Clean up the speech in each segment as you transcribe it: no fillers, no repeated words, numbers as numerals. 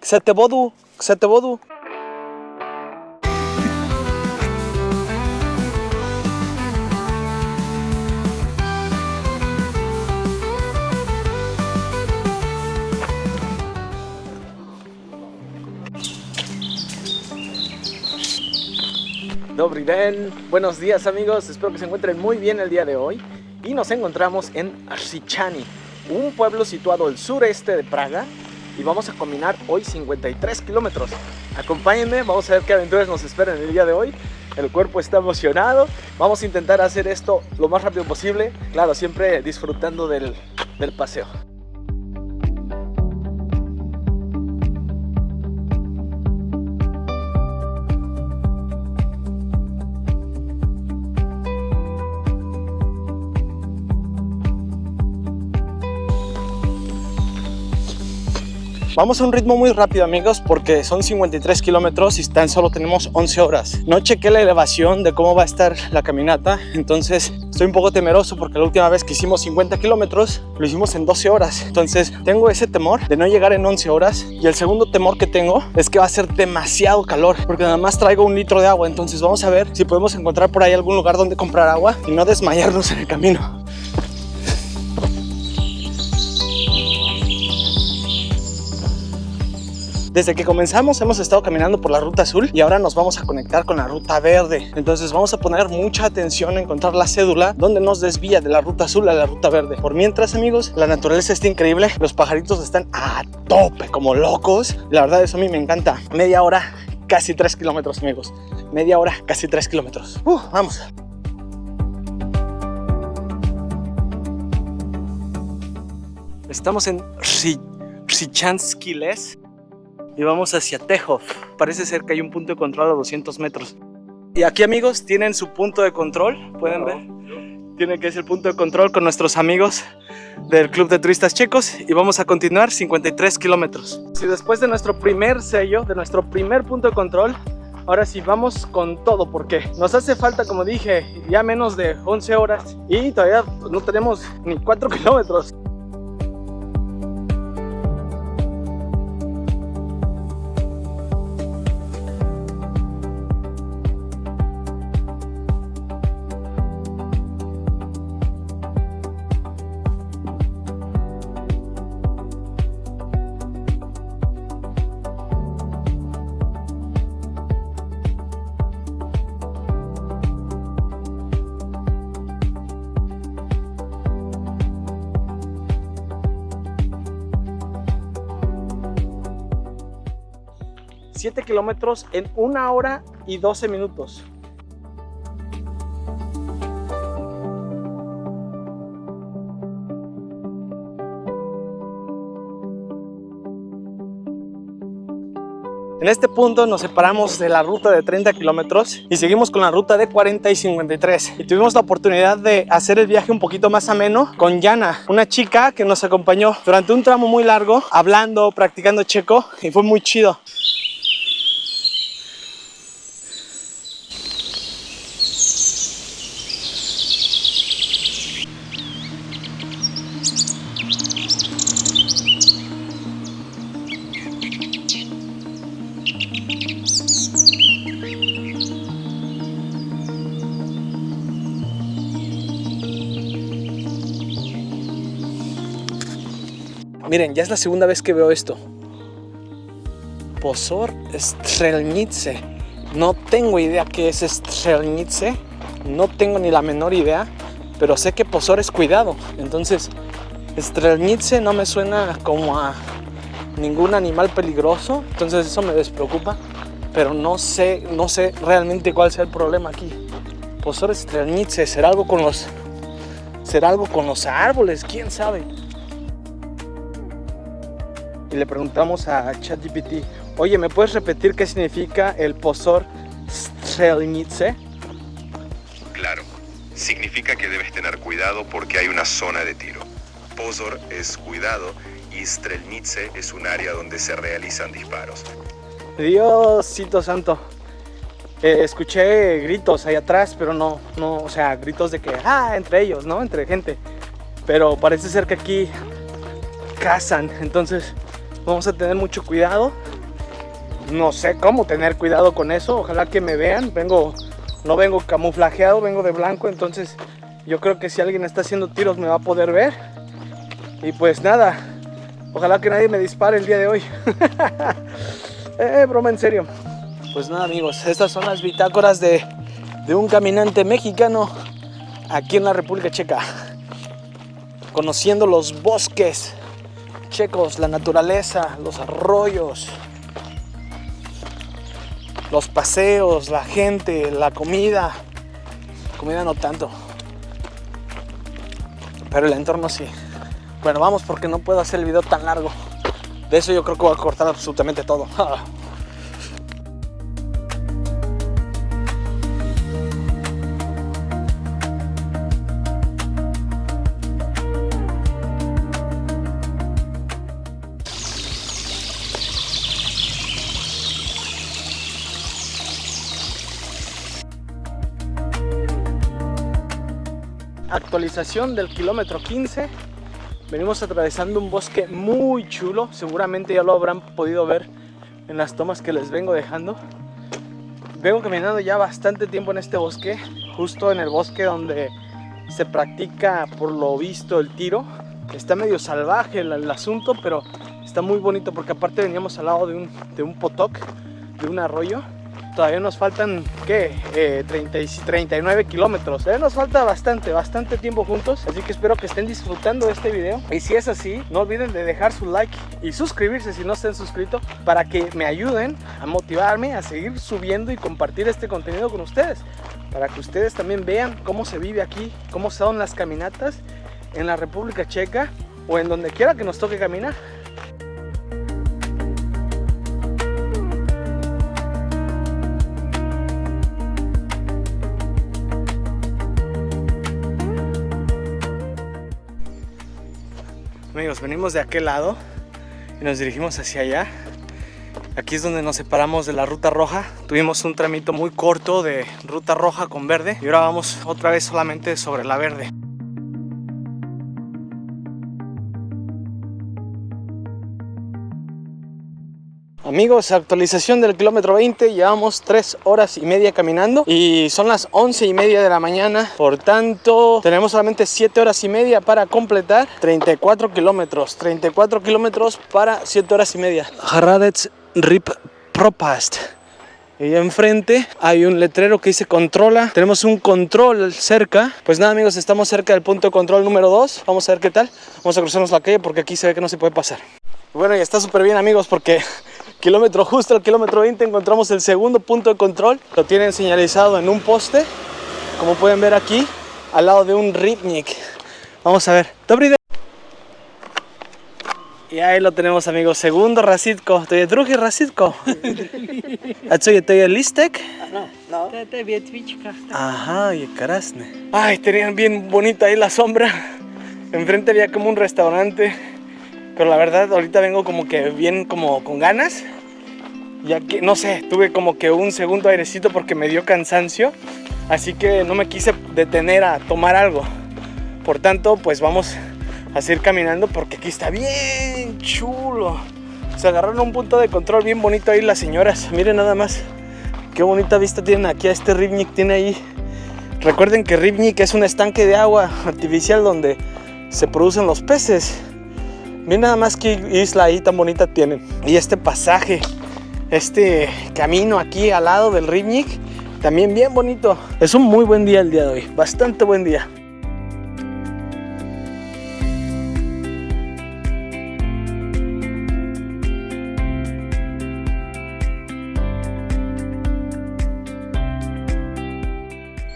Ksetovodu, Ksetovodu. Dobry den, buenos días amigos, espero que se encuentren muy bien el día de hoy. Y nos encontramos en Říčany, un pueblo situado al sureste de Praga. Y vamos a caminar hoy 53 kilómetros. Acompáñenme, vamos a ver qué aventuras nos esperan el día de hoy. El cuerpo está emocionado. Vamos a intentar hacer esto lo más rápido posible. Claro, siempre disfrutando del paseo. Vamos a un ritmo muy rápido amigos porque son 53 kilómetros y tan solo tenemos 11 horas. No chequé la elevación de cómo va a estar la caminata, entonces estoy un poco temeroso porque la última vez que hicimos 50 kilómetros lo hicimos en 12 horas. Entonces tengo ese temor de no llegar en 11 horas y el segundo temor que tengo es que va a ser demasiado calor porque nada más traigo 1 litro de agua. Entonces vamos a ver si podemos encontrar por ahí algún lugar donde comprar agua y no desmayarnos en el camino. Desde que comenzamos hemos estado caminando por la ruta azul y ahora nos vamos a conectar con la ruta verde. Entonces vamos a poner mucha atención a encontrar la cédula donde nos desvía de la ruta azul a la ruta verde. Por mientras amigos, la naturaleza está increíble, los pajaritos están a tope como locos. La verdad eso a mí me encanta. Media hora, casi 3 kilómetros amigos. Media hora, casi 3 kilómetros. Vamos. Estamos en Říčanský les. Y vamos hacia Tejov. Parece ser que hay un punto de control a 200 metros. Y aquí amigos tienen su punto de control. Pueden ver. Tienen que es el punto de control con nuestros amigos del Club de Turistas Checos. Y vamos a continuar 53 kilómetros. Y después de nuestro primer sello, de nuestro primer punto de control, ahora sí vamos con todo porque nos hace falta, como dije, ya menos de 11 horas. Y todavía no tenemos ni 4 kilómetros. ...7 kilómetros en 1 hora y 12 minutos. En este punto nos separamos de la ruta de 30 kilómetros y seguimos con la ruta de 40 y 53. Y tuvimos la oportunidad de hacer el viaje un poquito más ameno con Jana, una chica que nos acompañó durante un tramo muy largo, hablando, practicando checo, y fue muy chido. Miren, ya es la segunda vez que veo esto. Pozor Strelnice. No tengo idea qué es Strelnice. No tengo ni la menor idea. Pero sé que pozor es cuidado. Entonces, Strelnice no me suena como a ningún animal peligroso. Entonces eso me despreocupa. Pero no sé realmente cuál sea el problema aquí. Pozor Strelnice. ¿Será algo con los árboles? ¿Quién sabe? Y le preguntamos a ChatGPT, oye, ¿me puedes repetir qué significa el pozor Strelnice? Claro, significa que debes tener cuidado porque hay una zona de tiro. Pozor es cuidado y Strelnice es un área donde se realizan disparos. Diosito santo. Escuché gritos ahí atrás, pero no, o sea, gritos de que, entre ellos, ¿no? Entre gente. Pero parece ser que aquí cazan, entonces Vamos a tener mucho cuidado. No sé cómo tener cuidado con eso. Ojalá que me vean. No vengo camuflajeado, vengo de blanco. Entonces yo creo que si alguien está haciendo tiros me va a poder ver. Y pues nada, ojalá que nadie me dispare el día de hoy. Broma en serio. Pues nada amigos, estas son las bitácoras de un caminante mexicano aquí en la República Checa. Conociendo los bosques checos, la naturaleza, los arroyos, los paseos, la gente, la comida. Comida no tanto, pero el entorno sí. Bueno, vamos porque no puedo hacer el video tan largo. De eso yo creo que voy a cortar absolutamente todo. Actualización del kilómetro 15. Venimos atravesando un bosque muy chulo. Seguramente ya lo habrán podido ver en las tomas que les vengo dejando. Vengo caminando ya bastante tiempo en este bosque, justo en el bosque donde se practica por lo visto el tiro. Está medio salvaje el asunto, pero está muy bonito porque aparte veníamos al lado de un potok, de un arroyo. Todavía nos faltan, ¿qué? 39 kilómetros. Todavía nos falta bastante tiempo juntos. Así que espero que estén disfrutando de este video. Y si es así, no olviden de dejar su like y suscribirse si no estén suscritos, para que me ayuden a motivarme a seguir subiendo y compartir este contenido con ustedes. Para que ustedes también vean cómo se vive aquí, cómo son las caminatas en la República Checa o en donde quiera que nos toque caminar. Amigos, venimos de aquel lado y nos dirigimos hacia allá. Aquí es donde nos separamos de la ruta roja. Tuvimos un tramito muy corto de ruta roja con verde y ahora vamos otra vez solamente sobre la verde. Amigos, actualización del kilómetro 20, llevamos 3 horas y media caminando y son las 11:30 de la mañana, por tanto tenemos solamente 7 horas y media para completar 34 kilómetros para 7 horas y media. Hradec Rib Propast. Y enfrente hay un letrero que dice controla. Tenemos un control cerca. Pues nada amigos, estamos cerca del punto de control número 2. Vamos a ver qué tal. Vamos a cruzarnos la calle porque aquí se ve que no se puede pasar. Bueno, y está súper bien amigos porque justo al kilómetro 20 encontramos el segundo punto de control. Lo tienen señalizado en un poste, como pueden ver aquí, al lado de un rybnik. Vamos a ver. Dobry den. Y ahí lo tenemos amigos, segundo razitko. To je drugi razitko. A co je, to je listek? No. To je větvička. Ajá, je krásne. Ay, tenían bien bonita ahí la sombra. Enfrente había como un restaurante. Pero la verdad ahorita vengo como que bien como con ganas. Ya que, no sé, tuve como que un segundo airecito porque me dio cansancio. Así que no me quise detener a tomar algo. Por tanto, pues vamos a seguir caminando porque aquí está bien chulo. Se agarraron un punto de control bien bonito ahí las señoras. Miren nada más qué bonita vista tienen aquí a este rybnik. Tiene ahí, recuerden que rybnik es un estanque de agua artificial donde se producen los peces. Miren nada más qué isla ahí tan bonita tienen. Y este pasaje, este camino aquí al lado del rybnik, también bien bonito. Es un muy buen día el día de hoy, bastante buen día.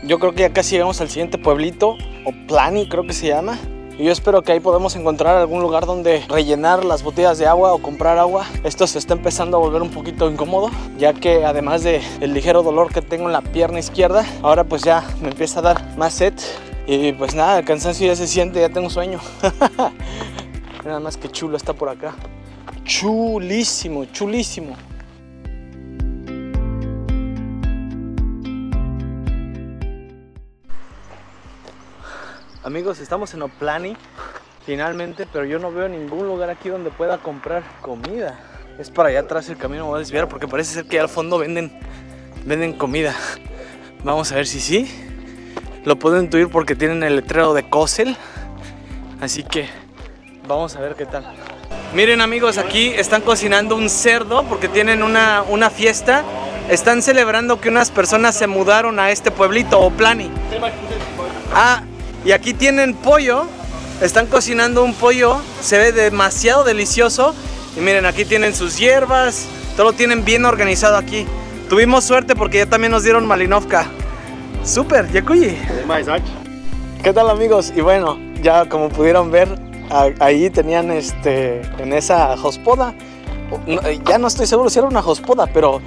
Yo creo que ya casi llegamos al siguiente pueblito, Oplani creo que se llama. Y yo espero que ahí podamos encontrar algún lugar donde rellenar las botellas de agua o comprar agua. Esto se está empezando a volver un poquito incómodo, ya que además del ligero dolor que tengo en la pierna izquierda, ahora pues ya me empieza a dar más sed. Y pues nada, el cansancio ya se siente, ya tengo sueño. Nada más que chulo está por acá. Chulísimo, chulísimo. Amigos, estamos en Oplani. finalmente, pero yo no veo ningún lugar aquí donde pueda comprar comida. Es para allá atrás el camino, me voy a desviar porque parece ser que allá al fondo venden comida. Vamos a ver si sí. Lo puedo intuir porque tienen el letrero de Kossel. Así que vamos a ver qué tal. Miren amigos, aquí están cocinando un cerdo porque tienen una fiesta. Están celebrando que unas personas se mudaron a este pueblito, Oplani. Ah, y aquí tienen pollo. Están cocinando un pollo. Se ve demasiado delicioso. Y miren, aquí tienen sus hierbas. Todo lo tienen bien organizado aquí. Tuvimos suerte porque ya también nos dieron Malinovka. Súper, Yakuyi. ¿Qué tal amigos? Y bueno, ya como pudieron ver, ahí tenían en esa hospoda, ya no estoy seguro si era una hospoda, pero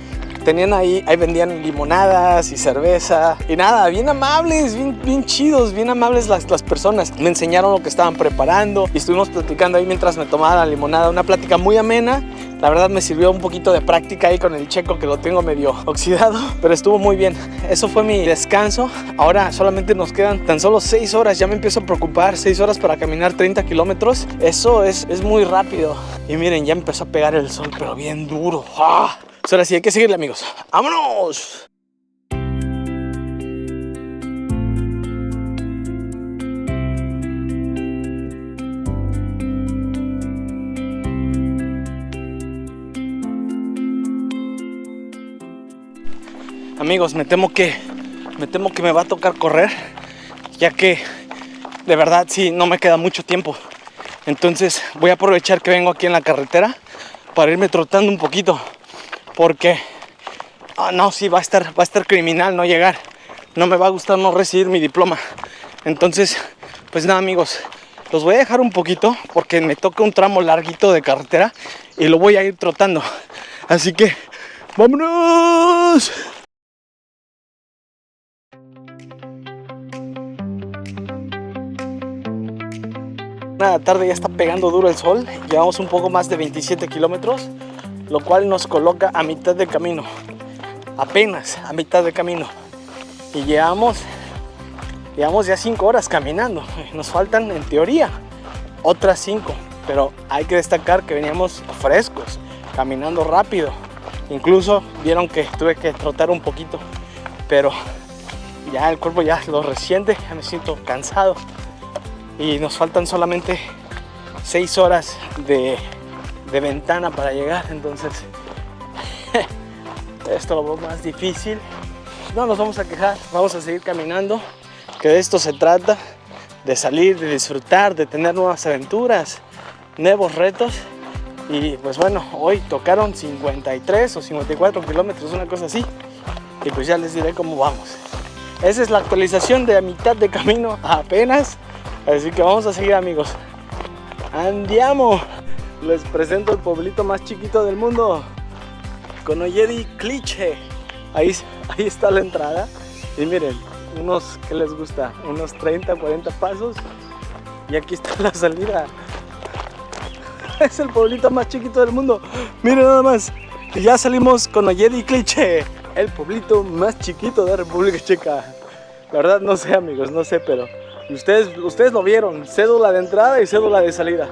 tenían ahí vendían limonadas y cerveza y nada, bien amables, bien chidos, bien amables las personas. Me enseñaron lo que estaban preparando y estuvimos platicando ahí mientras me tomaba la limonada, una plática muy amena. La verdad me sirvió un poquito de práctica ahí con el checo que lo tengo medio oxidado, pero estuvo muy bien. Eso fue mi descanso. Ahora solamente nos quedan tan solo 6 horas, ya me empiezo a preocupar. 6 horas para caminar 30 kilómetros, eso es muy rápido. Y miren, ya empezó a pegar el sol, pero bien duro. ¡Ah! Ahora sí, hay que seguirle amigos. ¡Vámonos! Amigos, me temo que me va a tocar correr, ya que de verdad sí, no me queda mucho tiempo. Entonces voy a aprovechar que vengo aquí en la carretera para irme trotando un poquito, porque no, sí, va a estar criminal no llegar. No me va a gustar no recibir mi diploma. Entonces, pues nada amigos, los voy a dejar un poquito porque me toca un tramo larguito de carretera y lo voy a ir trotando. Así que, ¡vámonos! La tarde ya está pegando duro el sol, llevamos un poco más de 27 kilómetros, lo cual nos coloca a mitad de camino, apenas a mitad de camino, y llevamos ya 5 horas caminando. Nos faltan en teoría otras 5, pero hay que destacar que veníamos frescos, caminando rápido, incluso vieron que tuve que trotar un poquito, pero ya el cuerpo ya lo resiente, ya me siento cansado. Y nos faltan solamente 6 horas de ventana para llegar, entonces esto lo veo más difícil. No nos vamos a quejar, vamos a seguir caminando, que de esto se trata, de salir, de disfrutar, de tener nuevas aventuras, nuevos retos. Y pues bueno, hoy tocaron 53 o 54 kilómetros, una cosa así, y pues ya les diré cómo vamos. Esa es la actualización de a mitad de camino apenas. Así que vamos a seguir amigos. ¡Andiamo! Les presento el pueblito más chiquito del mundo, Konoyedi Kliche. Ahí está la entrada. Y miren, ¿qué les gusta? Unos 30, 40 pasos. Y aquí está la salida. Es el pueblito más chiquito del mundo. Miren nada más. Y ya salimos Konoyedi Kliche, el pueblito más chiquito de República Checa. La verdad no sé amigos, no sé, pero ustedes lo vieron, cédula de entrada y cédula de salida.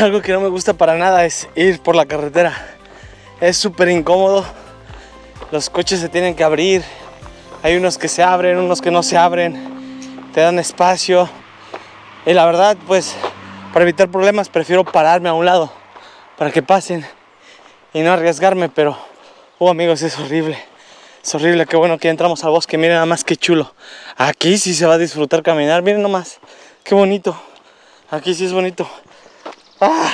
Algo que no me gusta para nada es ir por la carretera. Es súper incómodo. Los coches se tienen que abrir. Hay unos que se abren, unos que no se abren. Te dan espacio. Y la verdad, pues, para evitar problemas prefiero pararme a un lado para que pasen y no arriesgarme. Pero, amigos, es horrible. Es horrible. Qué bueno que ya entramos al bosque. Miren nada más qué chulo. Aquí sí se va a disfrutar caminar. Miren nomás. Qué bonito. Aquí sí es bonito. ¡Ah!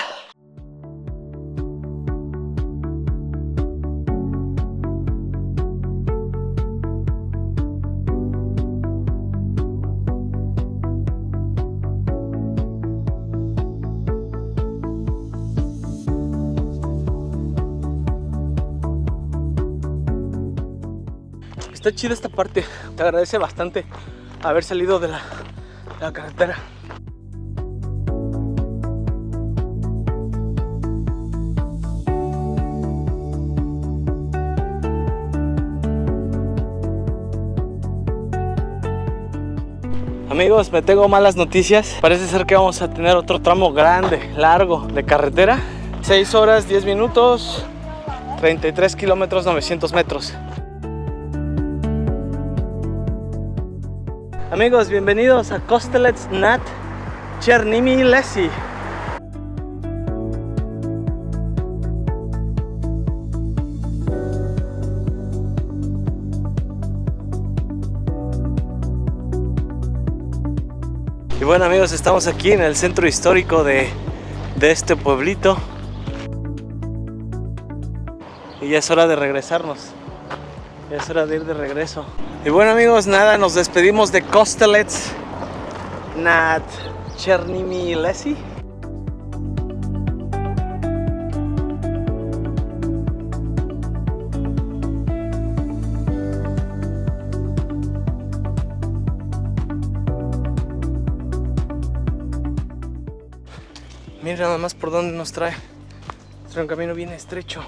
Está chida esta parte, te agradece bastante haber salido de la carretera. Amigos, me tengo malas noticias. Parece ser que vamos a tener otro tramo grande, largo de carretera. 6 horas, 10 minutos, 33 kilómetros, 900 metros. Amigos, bienvenidos a Kostelec nad Černými lesy. Y bueno amigos, estamos aquí en el centro histórico de este pueblito. Y ya es hora de regresarnos. Ya es hora de ir de regreso. Y bueno amigos, nada, nos despedimos de Kostelec nad Černými lesy. Miren nada más por dónde nos trae. Es un camino bien estrecho.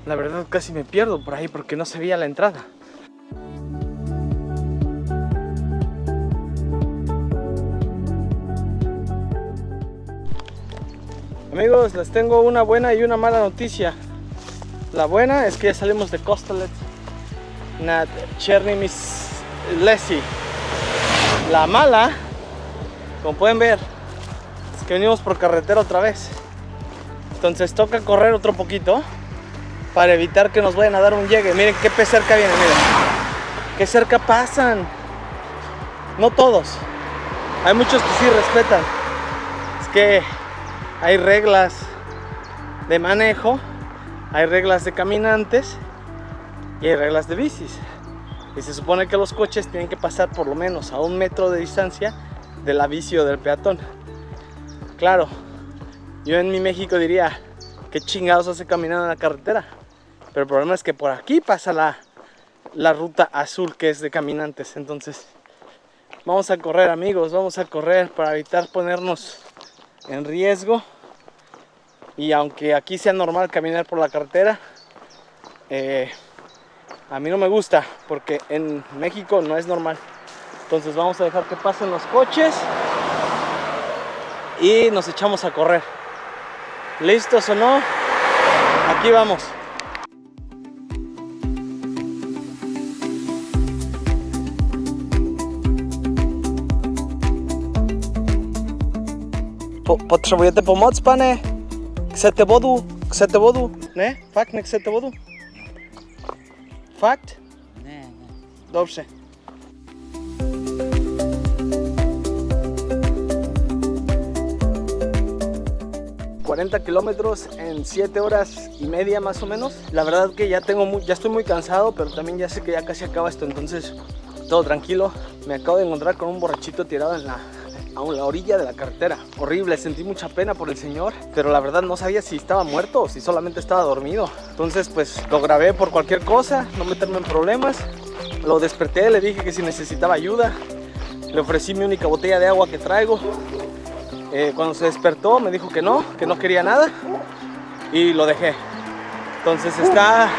La verdad casi me pierdo por ahí porque no se veía la entrada. Amigos, les tengo una buena y una mala noticia. La buena es que ya salimos de Kostelec nad Černými lesy. La mala, como pueden ver, es que venimos por carretera otra vez. Entonces toca correr otro poquito para evitar que nos vayan a dar un llegue. Miren qué cerca vienen, miren. Qué cerca pasan. No todos. Hay muchos que sí respetan. Es que hay reglas de manejo, hay reglas de caminantes y hay reglas de bicis. Y se supone que los coches tienen que pasar por lo menos a 1 metro de distancia de la bici o del peatón. Claro, yo en mi México diría, ¿qué chingados hace caminando en la carretera? Pero el problema es que por aquí pasa la ruta azul que es de caminantes. Entonces vamos a correr amigos, vamos a correr para evitar ponernos en riesgo. Y aunque aquí sea normal caminar por la carretera, a mí no me gusta porque en México no es normal. Entonces vamos a dejar que pasen los coches y nos echamos a correr. ¿Listos o no? Aquí vamos. Potrzebujecie pomoc, pane? Chcete vodu? Chcete vodu? Ne? Fakt nechcete vodu? Fakt? Nie. Dobrze. ...40 kilómetros en 7 horas y media más o menos. La verdad que ya estoy muy cansado, pero también ya sé que ya casi acaba esto, entonces todo tranquilo. Me acabo de encontrar con un borrachito tirado a la orilla de la carretera. Horrible, sentí mucha pena por el señor, pero la verdad no sabía si estaba muerto o si solamente estaba dormido. Entonces pues lo grabé por cualquier cosa, no meterme en problemas. Lo desperté, le dije que si necesitaba ayuda. Le ofrecí mi única botella de agua que traigo. Cuando se despertó me dijo que no quería nada y lo dejé. Entonces está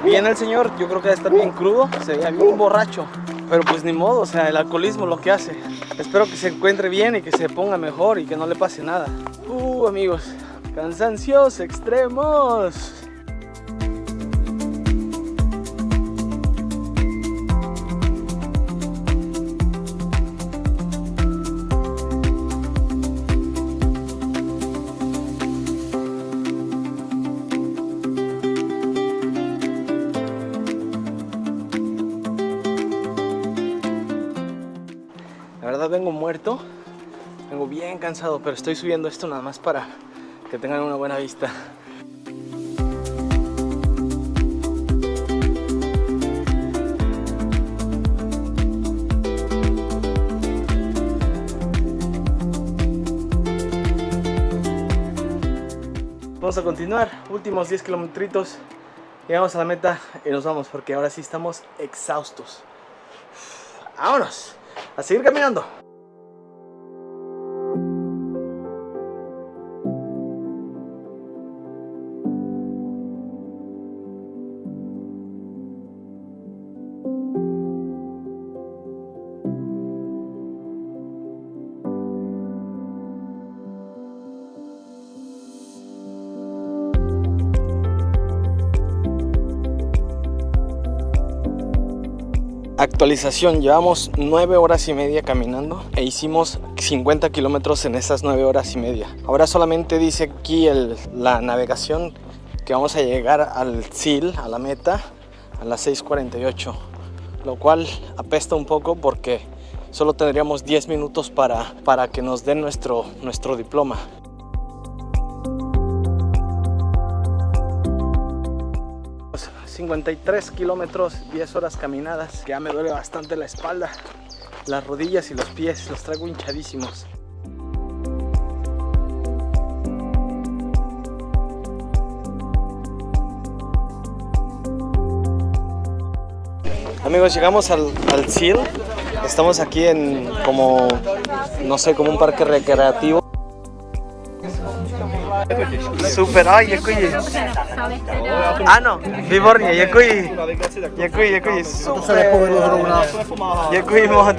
bien el señor, yo creo que debe estar bien crudo, se veía bien borracho, pero pues ni modo, o sea, el alcoholismo lo que hace. Espero que se encuentre bien y que se ponga mejor y que no le pase nada. Amigos, cansancios extremos. La verdad vengo muerto, Vengo bien cansado, pero estoy subiendo esto nada más para que tengan una buena vista. Vamos a continuar, últimos 10 kilometritos. Llegamos a la meta y nos vamos porque ahora sí estamos exhaustos. ¡Vámonos! A seguir caminando. Actualización, llevamos 9 horas y media caminando e hicimos 50 kilómetros en esas 9 horas y media. Ahora solamente dice aquí la navegación que vamos a llegar al CIL, a la meta, a las 6:48, lo cual apesta un poco porque solo tendríamos 10 minutos para que nos den nuestro diploma. Pues 53 kilómetros, 10 horas caminadas. Ya me duele bastante la espalda, las rodillas y los pies, los traigo hinchadísimos. Amigos, llegamos al CIL. Estamos aquí en como, no sé, como un parque recreativo. Super, ay, yakuyi. Ah, no, Vibornia, yakuyi. Yakuyi, super. Yakuyi moc.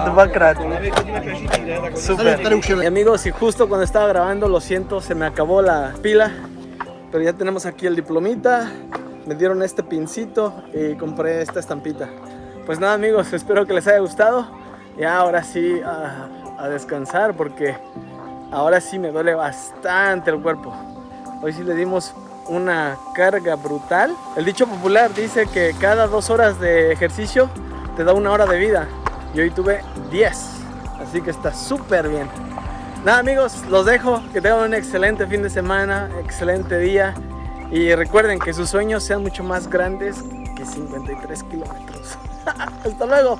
Dvakrat. Super. Y amigos, y justo cuando estaba grabando, lo siento, se me acabó la pila. Pero ya tenemos aquí el diplomita. Me dieron este pincito y compré esta estampita. Pues nada amigos, espero que les haya gustado. Y ahora sí a descansar porque ahora sí me duele bastante el cuerpo. Hoy sí le dimos una carga brutal. El dicho popular dice que cada 2 horas de ejercicio te da 1 hora de vida. Y hoy tuve 10. Así que está súper bien. Nada amigos, los dejo. Que tengan un excelente fin de semana, excelente día. Y recuerden que sus sueños sean mucho más grandes que 53 kilómetros. Hasta luego.